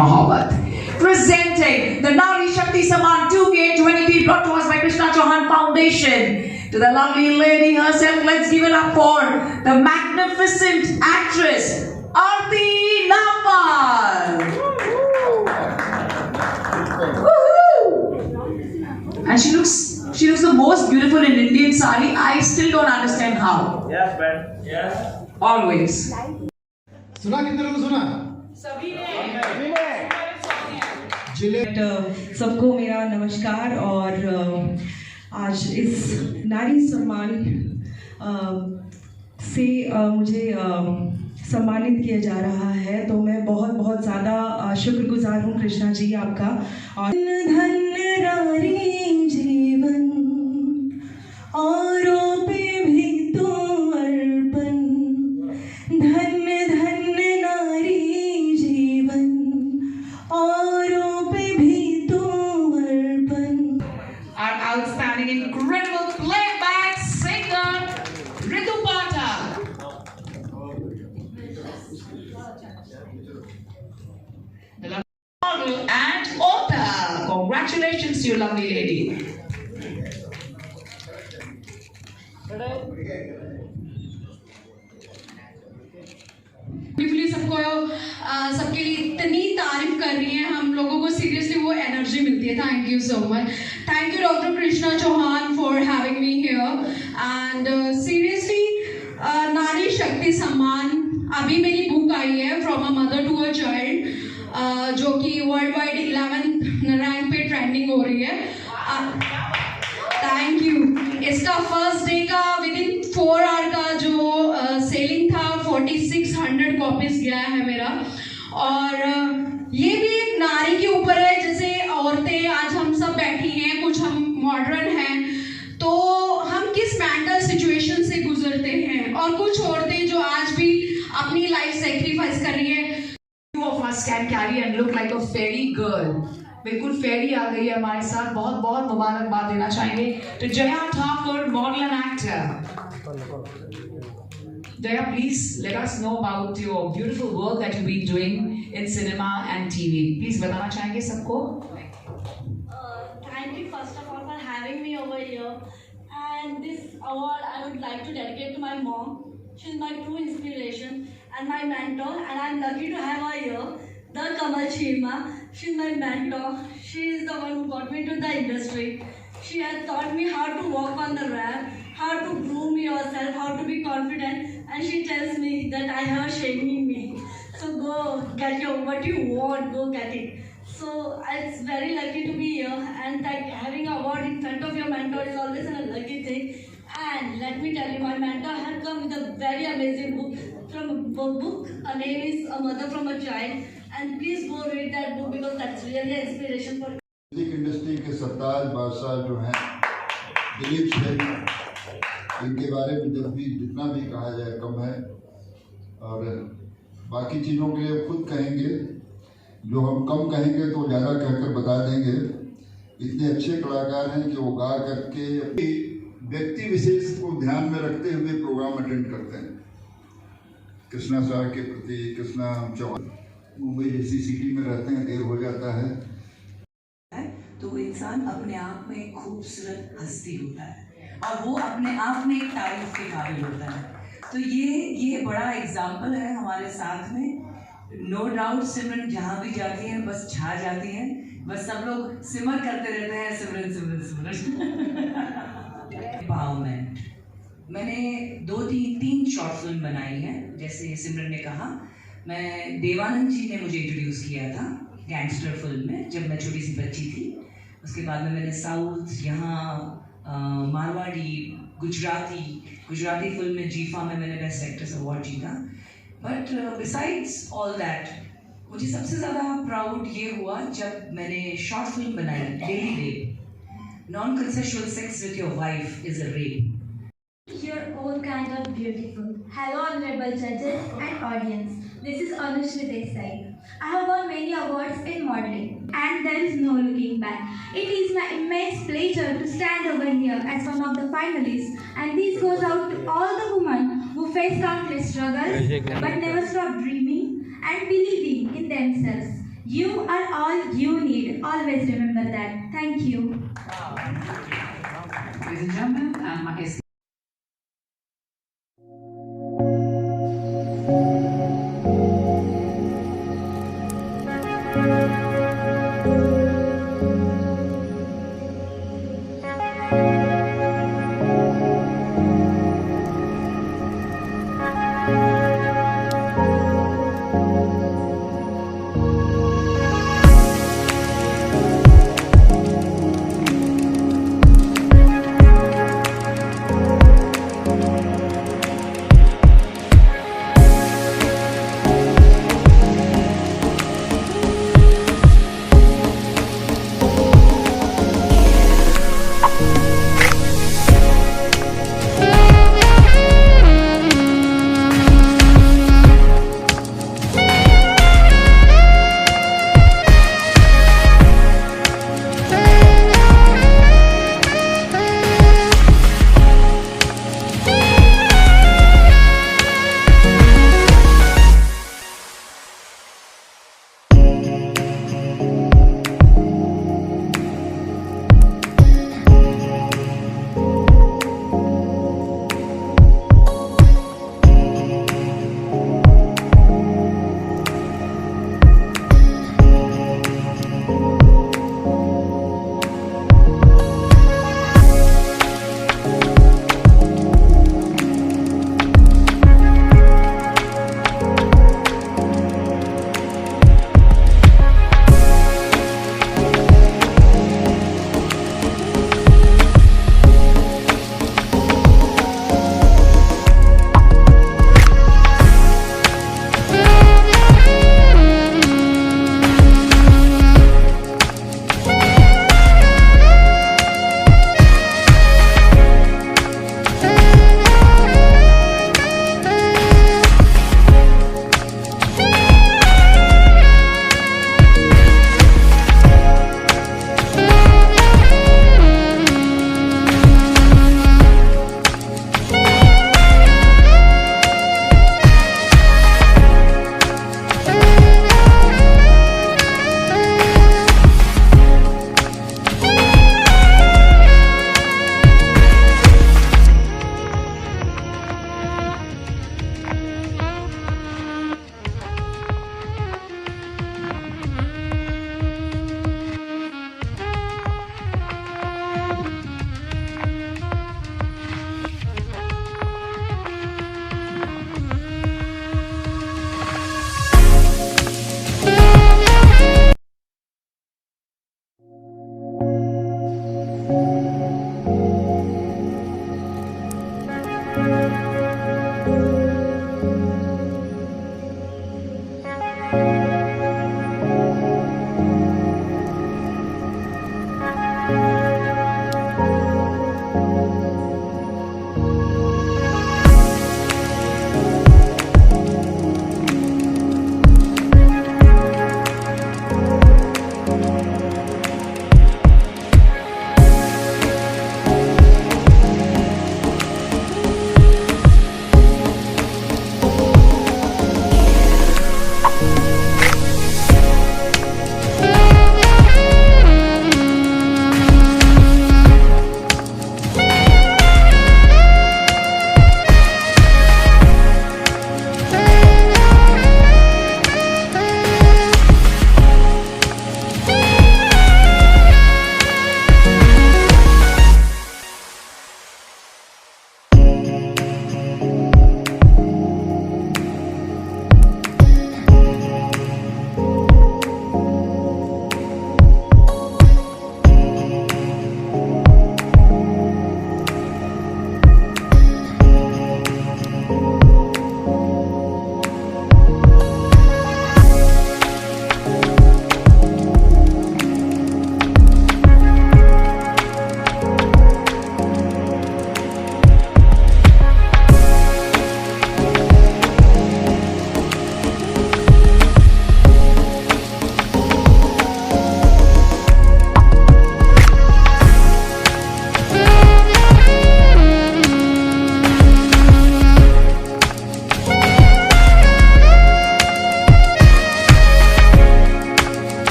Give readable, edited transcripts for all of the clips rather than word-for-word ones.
Mohabbat. Presenting the Nari Shakti Samman 2K20 brought to us by Krishna Chauhan Foundation. To the lovely lady herself, let's give it up for the magnificent actress, Aarti Nagpal. And she looks the most beautiful in Indian sari. I still don't understand how. Yes, man. Yes. Always. सुना कितने लोगों सुना? सभी ने। सबको मेरा नमस्कार और आज इस नारी सम्मान से मुझे सम्मानित किया जा रहा है, तो मैं बहुत बहुत ज़्यादा शुक्रगुजार हूँ कृष्णा जी आपका। और धन नारी जीवन औरों पे भी तो अर्पण, धन धन नारी जीवन औरों पे भी तो अर्पण। Our outstanding, incredible playback singer, Ritu Pathak. The lovely model and author. Congratulations to you, lovely lady. सबके लिए इतनी तारीफ कर रही हैं, हम लोगों को सीरियसली वो एनर्जी मिलती है। Thank you so much. Thank you doctor Krishna Chauhan for having me here and seriously Nari Shakti Samman अभी मेरी बुक आई है from a mother to a child, जो कि वर्ल्ड वाइड 11th रैंक पे ट्रेंडिंग हो रही है। Thank you. इसका फर्स्ट डे का विद इन 4 आवर का जो सेलिंग था 4600 कॉपीज गया है मेरा। और ये भी एक नारी के ऊपर है, जैसे औरतें आज हम सब बैठी हैं, कुछ हम मॉडर्न हैं, तो हम किस मेंटल सिचुएशन से गुजरते हैं, और कुछ औरतें जो आज भी अपनी लाइफ सेक्रीफाइस कर रही है। Two of us can carry and look like a fairy girl. बिल्कुल फेरी आ गई है हमारे साथ। बहुत बहुत मुबारकबाद देना चाहेंगे तो Jaya Thakur, model and actor. Jaya, please let us know about your beautiful work that you've been doing in cinema and TV. Please बताना चाहेंगे सबको? Thank you first of all for having me over here. And this award I would like to dedicate to my mom. She's my true inspiration and my mentor, and I'm lucky to have her here. The Kamal Sharma. She's my mentor. She is the one who got me into the industry. She has taught me how to walk on the ramp, how to groom yourself, how to be confident, and she tells me that I have a shame in me. So go get what you want, go get it. So it's very lucky to be here, and like having an award in front of your mentor is always a lucky thing. And let me tell you, my mentor had come with a very amazing book from a book. Her name is A Mother from a Child, and please go read that book because that's really an inspiration for. Music industry के सरताज बादशाह जो हैं दिलीप सेन, इनके बारे में जब भी जितना भी कहा जाए कम है, और बाकी चीज़ों के लिए खुद कहेंगे, जो हम कम कहेंगे तो ज़्यादा कहकर बता देंगे। इतने अच्छे कलाकार हैं कि वो गा करके व्यक्ति विशेष को ध्यान में रखते हुए प्रोग्राम अटेंड करते हैं। कृष्णा साहब के प्रति, कृष्णा चौहान मुंबई जैसी सिटी में रहते हैं, देर हो जाता है तो इंसान अपने आप में एक खूबसूरत हस्ती होता है, और वो अपने आप में एक तारीफ के काबिल होता है। तो ये बड़ा एग्जाम्पल है हमारे साथ में। नो डाउट सिमरन जहाँ भी जाती हैं बस छा जाती हैं, बस सब लोग सिमर करते रहते हैं, सिमरन सिमरन सिमरन। एम्पावरमेंट, मैंने 2-3 शॉर्ट फिल्म बनाई हैं। जैसे सिमरन ने कहा, मैं देवानंद जी ने मुझे इंट्रोड्यूस किया था गैंगस्टर फिल्म में जब मैं छोटी सी बच्ची थी। उसके बाद में मैंने साउथ, यहाँ मारवाड़ी, गुजराती फिल्म में जीफा में मैंने बेस्ट एक्ट्रेस अवार्ड जीता। बट बिसाइड्स ऑल दैट मुझे सबसे ज़्यादा प्राउड ये हुआ जब मैंने शॉर्ट फिल्म बनाई daily rape, non consensual sex with your wife is a rape. You're all kind of beautiful. Hello, honorable judges and audience. This is Anushri Desai. I have won many awards in modeling, and there is no looking back. It is my immense pleasure to stand over here as one of the finalists, and this goes out to all the women who face countless struggles but never stop dreaming and believing in themselves. You are all you need. Always remember that. Thank you. Ladies and gentlemen, my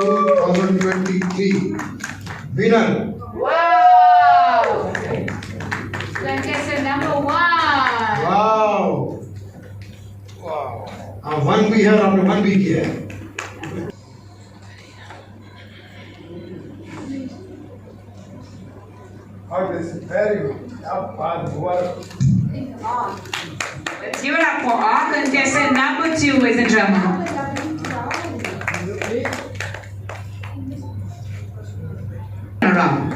2023 winner. Wow! Contestant number 1. Wow. One भी है और आपने one भी किया है. Very good. Let's give it up for our contestant number 2 with the drummer. Around.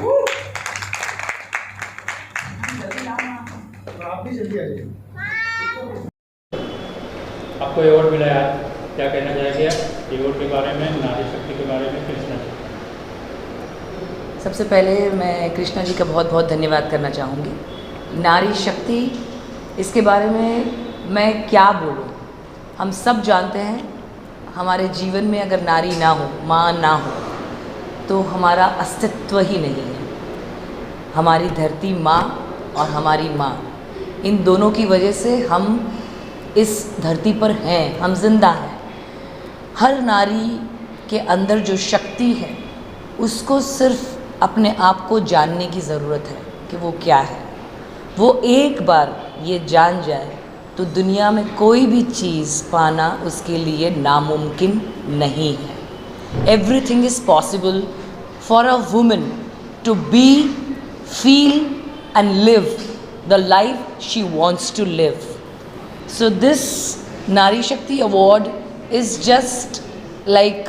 आपको award मिला है, क्या कहना चाहेंगे अवार्ड के बारे में, नारी शक्ति के बारे में? कृष्णा जी, सबसे पहले मैं कृष्णा जी का बहुत बहुत धन्यवाद करना चाहूँगी. नारी शक्ति, इसके बारे में मैं क्या बोलूँ. हम सब जानते हैं हमारे जीवन में अगर नारी ना हो, माँ ना हो, तो हमारा अस्तित्व ही नहीं है. हमारी धरती माँ और हमारी माँ, इन दोनों की वजह से हम इस धरती पर हैं, हम जिंदा हैं. हर नारी के अंदर जो शक्ति है उसको सिर्फ अपने आप को जानने की ज़रूरत है कि वो क्या है. वो एक बार ये जान जाए तो दुनिया में कोई भी चीज़ पाना उसके लिए नामुमकिन नहीं है. Everything is possible for a woman to be, feel and live the life she wants to live. So this Nari Shakti award is just like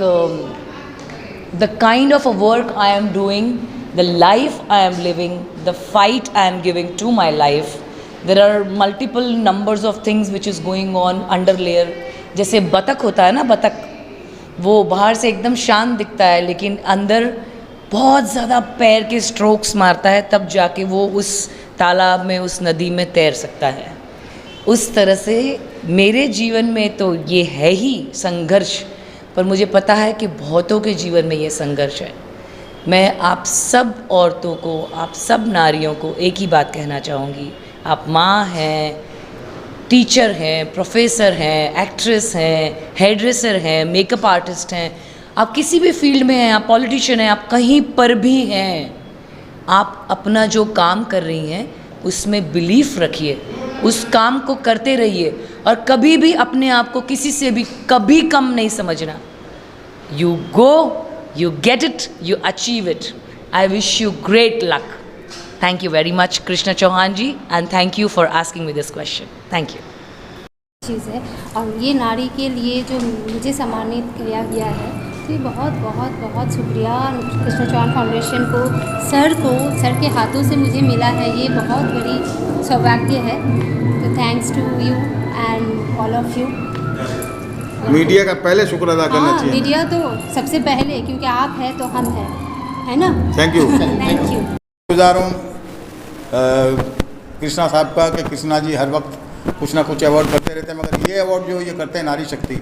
the kind of a work I am doing, the life I am living, the fight I am giving to my life. There are multiple numbers of things which is going on under layer. जैसे बतख होता है ना, बतख वो बाहर से एकदम शांत दिखता है लेकिन अंदर बहुत ज़्यादा पैर के स्ट्रोक्स मारता है, तब जाके वो उस तालाब में, उस नदी में तैर सकता है. उस तरह से मेरे जीवन में तो ये है ही संघर्ष, पर मुझे पता है कि बहुतों के जीवन में ये संघर्ष है. मैं आप सब औरतों को, आप सब नारियों को एक ही बात कहना चाहूँगी. आप माँ हैं, टीचर हैं, प्रोफेसर हैं, एक्ट्रेस हैं, हेयर ड्रेसर हैं, मेकअप आर्टिस्ट हैं, आप किसी भी फील्ड में हैं, आप पॉलिटिशियन हैं, आप कहीं पर भी हैं, आप अपना जो काम कर रही हैं उसमें बिलीफ रखिए, उस काम को करते रहिए और कभी भी अपने आप को किसी से भी कभी कम नहीं समझना. You go, you get it, you achieve it. I wish you great luck. Thank you very much Krishna Chauhan ji, and thank you for asking me this question. Thank you. चीज़ है और ये नारी के लिए जो मुझे सम्मानित किया गया है, तो ये बहुत बहुत बहुत शुक्रिया कृष्णा चौहान फाउंडेशन को, सर के हाथों से मुझे मिला है. ये बहुत बड़ी सौभाग्य है. तो thanks to you and all of you. Media का पहले शुक्र अदा करना चाहिए. मीडिया तो सबसे पहले, क्योंकि आप हैं तो हम हैं, है ना. Thank you. Thank you. गुजार हूँ कृष्णा साहब का कि कृष्णा जी हर वक्त कुछ ना कुछ अवार्ड करते रहते हैं, मगर ये अवार्ड जो ये करते हैं नारी शक्ति,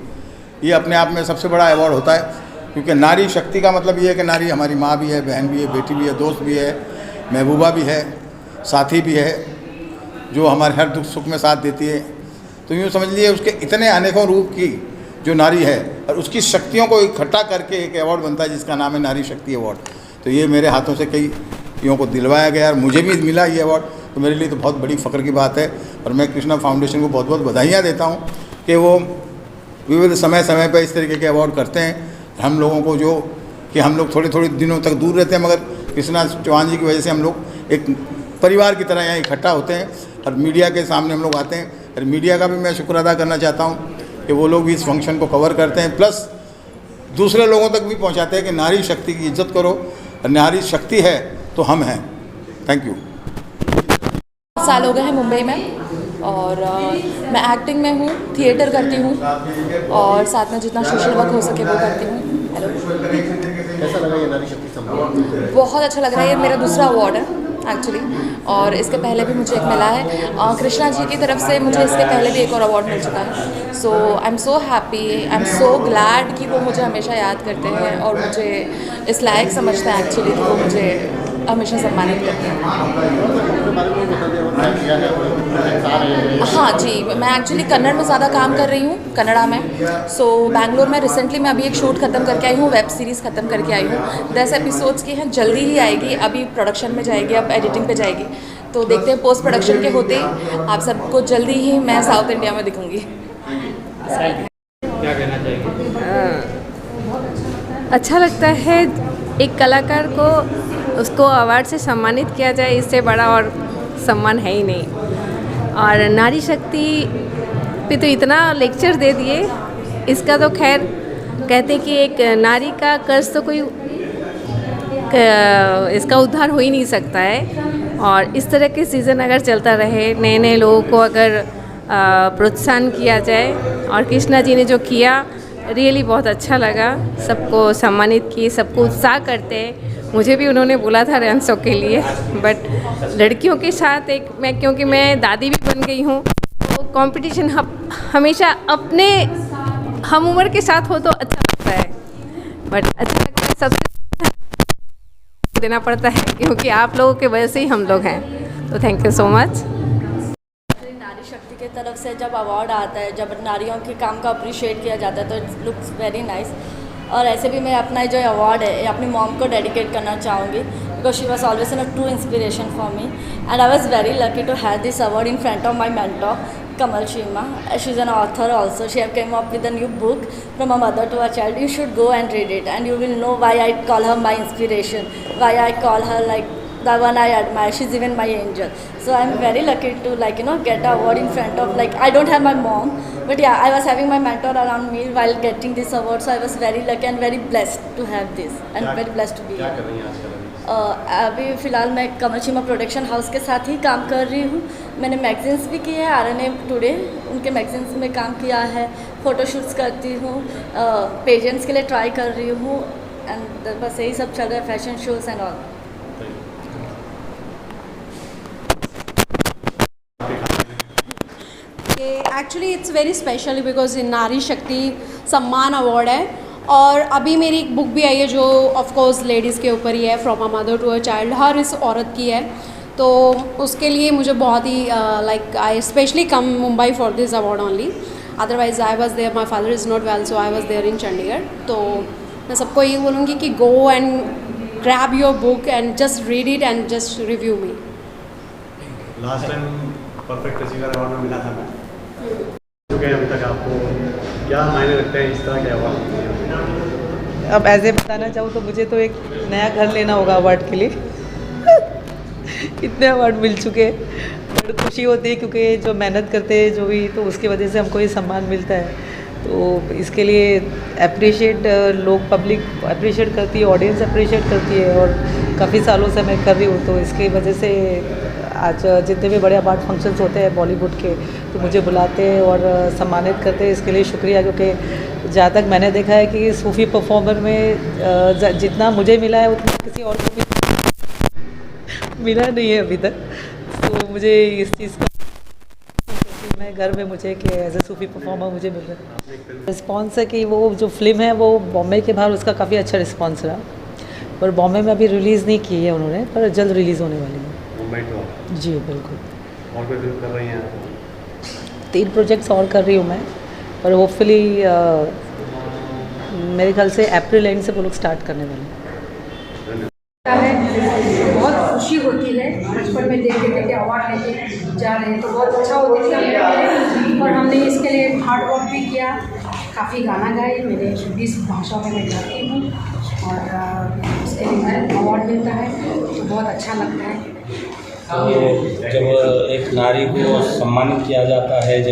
ये अपने आप में सबसे बड़ा अवार्ड होता है. क्योंकि नारी शक्ति का मतलब ये है कि नारी हमारी माँ भी है, बहन भी है, बेटी भी है, दोस्त भी है, महबूबा भी है, साथी भी है, जो हमारे हर दुख सुख में साथ देती है. तो यूँ समझ लिए उसके इतने अनेकों रूप की जो नारी है और उसकी शक्तियों को इकट्ठा करके एक अवार्ड बनता है जिसका नाम है नारी शक्ति अवार्ड. तो ये मेरे हाथों से कई युवाओं को दिलवाया गया और मुझे भी मिला ये अवार्ड, तो मेरे लिए तो बहुत बड़ी फ़ख्र की बात है. और मैं कृष्णा फाउंडेशन को बहुत बहुत बधाइयाँ देता हूँ कि वो विविध समय समय पर इस तरीके के अवार्ड करते हैं हम लोगों को, जो कि हम लोग थोड़े थोड़े दिनों तक दूर रहते हैं, मगर कृष्णा चौहान जी की वजह से हम लोग एक परिवार की तरह यहाँ इकट्ठा होते हैं और मीडिया के सामने हम लोग आते हैं. और मीडिया का भी मैं शुक्र अदा करना चाहता हूँ कि वो लोग भी इस फंक्शन को कवर करते हैं, प्लस दूसरे लोगों तक भी पहुँचाते हैं कि नारी शक्ति की इज्जत करो और नारी शक्ति है तो हम हैं. Thank you. साल हो गए हैं मुंबई में और मैं एक्टिंग में हूँ, थिएटर करती हूँ और साथ में जितना सोशल वर्क हो सके वो करती हूँ. हेलो, कैसा लगा ये नारी शक्ति सम्मान? बहुत अच्छा लग रहा है. ये मेरा दूसरा अवार्ड है एक्चुअली, और इसके पहले भी मुझे एक मिला है. कृष्णा जी की तरफ से मुझे इसके पहले भी एक और अवार्ड मिल चुका है. So I am so happy, I am so glad कि वो मुझे हमेशा याद करते हैं और मुझे इस लायक समझते हैं एक्चुअली कि वो मुझे हमेशा सम्मानित करती हूँ। हाँ जी, मैं एक्चुअली कन्नड़ में ज़्यादा काम कर रही हूँ, कन्नड़ा में। सो बैंगलोर में रिसेंटली मैं अभी एक शूट ख़त्म करके आई हूँ, वेब सीरीज़ ख़त्म करके आई हूँ। 10 एपिसोड्स की हैं, जल्दी ही आएगी, अभी प्रोडक्शन में जाएगी, अब एडिटिंग पे जाएगी। तो देखते हैं पोस्ट प्रोडक्शन के होते ही आप सबको जल्दी ही मैं साउथ इंडिया में दिखूँगी। क्या कहना चाहिए? अच्छा लगता है एक कलाकार को उसको अवार्ड से सम्मानित किया जाए, इससे बड़ा और सम्मान है ही नहीं। और नारी शक्ति पे तो इतना लेक्चर दे दिए, इसका तो खैर कहते कि एक नारी का कर्ज तो कोई इसका उद्धार हो ही नहीं सकता है। और इस तरह के सीज़न अगर चलता रहे, नए नए लोगों को अगर प्रोत्साहन किया जाए, और कृष्णा जी ने जो किया रियली बहुत अच्छा लगा, सबको सम्मानित किए, सबको उत्साह करते हैं। मुझे भी उन्होंने बोला था डांस शो के लिए, बट लड़कियों के साथ एक मैं, क्योंकि मैं दादी भी बन गई हूँ, तो कंपटीशन हमेशा अपने हम उम्र के साथ हो तो अच्छा लगता है, बट अच्छा लगता है सबसे देना पड़ता है, क्योंकि आप लोगों के वजह से ही हम लोग हैं। तो थैंक यू सो मच। नारी शक्ति की तरफ से जब अवार्ड आता है, जब नारियों के काम का अप्रिशिएट किया जाता है, तो इट लुक्स वेरी नाइस। और ऐसे भी मैं अपना जो अवार्ड है अपनी मॉम को डेडिकेट करना चाहूँगी, because she was always an true inspiration for me, and I was very lucky to have this award in front of my mentor Kamal Shima. She's an author also. She have came up with a new book, From a Mother to a Child. You should go and read it, and you will know why I call her my inspiration, why I call her like the one I admire. She's even my angel. So I'm very lucky to get an award in front of I don't have my mom, but yeah, I was having my mentor around me while getting this award. So I was very lucky and very blessed to have this, and very blessed to be here. क्या कर रही हैं आजकल? अभी फ़िलहाल मैं कमल शीमा production house के साथ ही काम कर रही हूँ। मैंने मैगजीन्स भी किए हैं, RNA टुडे, उनके मैगजीन्स में काम किया है, फ़ोटोशूट्स करती हूँ, पेजेंट्स के लिए ट्राई कर रही हूँ, एंड बस यही सब चल रहा है, fashion shows and all. Actually it's very special because नारी शक्ति सम्मान अवार्ड है, और अभी मेरी एक बुक भी आई है जो ऑफ कोर्स लेडीज़ के ऊपर ही है, from a mother to a child, हर इस औरत की है। तो उसके लिए मुझे बहुत ही I specially came Mumbai for this award only, otherwise I was there, my father is not well, so I was there in Chandigarh. तो मैं सबको ये बोलूँगी कि go and grab your book and just read it and just review me. Last time perfect achiever award में मिला था मैं, अभी तक आपको क्या मायने रखते हैं इस तरह के अवार्ड? अब ऐसे बताना चाहूँ तो मुझे तो एक नया घर लेना होगा अवार्ड के लिए। इतने अवार्ड मिल चुके हैं, बड़ी खुशी होती है, क्योंकि जो मेहनत करते हैं जो भी, तो उसकी वजह से हमको ये सम्मान मिलता है। तो इसके लिए अप्रिशिएट लोग, पब्लिक अप्रिशिएट करती है, ऑडियंस अप्रिशिएट करती है, और काफ़ी सालों से मैं कर रही हूँ। तो इसकी वजह से आज जितने भी बड़े अवार्ड फंक्शंस होते हैं बॉलीवुड के, तो मुझे बुलाते हैं और सम्मानित करते हैं। इसके लिए शुक्रिया, क्योंकि जहाँ तक मैंने देखा है कि सूफी परफॉर्मर में जितना मुझे मिला है उतना किसी और को भी मिला नहीं है अभी तक। तो मुझे इस चीज़ का मैं गर्व है मुझे कि एज ए सूफी परफॉर्मर मुझे मिल रहा है। रिस्पॉन्स है कि वो जो फिल्म है वो बॉम्बे के बाहर उसका काफ़ी अच्छा रिस्पॉन्स रहा, पर बॉम्बे में अभी रिलीज़ नहीं की है उन्होंने, पर जल्द रिलीज़ होने वाली है। जी बिल्कुल। और कोई फिल्म कर रही हैं? 3 प्रोजेक्ट्स और कर रही हूँ मैं, और होपफुली मेरे ख्याल से अप्रैल एंड से वो लोग स्टार्ट करने वाले हैं। बहुत खुशी होती है बचपन में देख देख के अवार्ड लेके जा रहे हैं, तो बहुत अच्छा होता है। और हमने इसके लिए हार्ड वर्क भी किया, काफ़ी गाना गाए, मेरे 20 भाषाओं में मैं गाती हूँ, और इसके लिए अवार्ड मिलता है तो बहुत अच्छा लगता है। तो जब एक नारी को सम्मानित किया जाता है,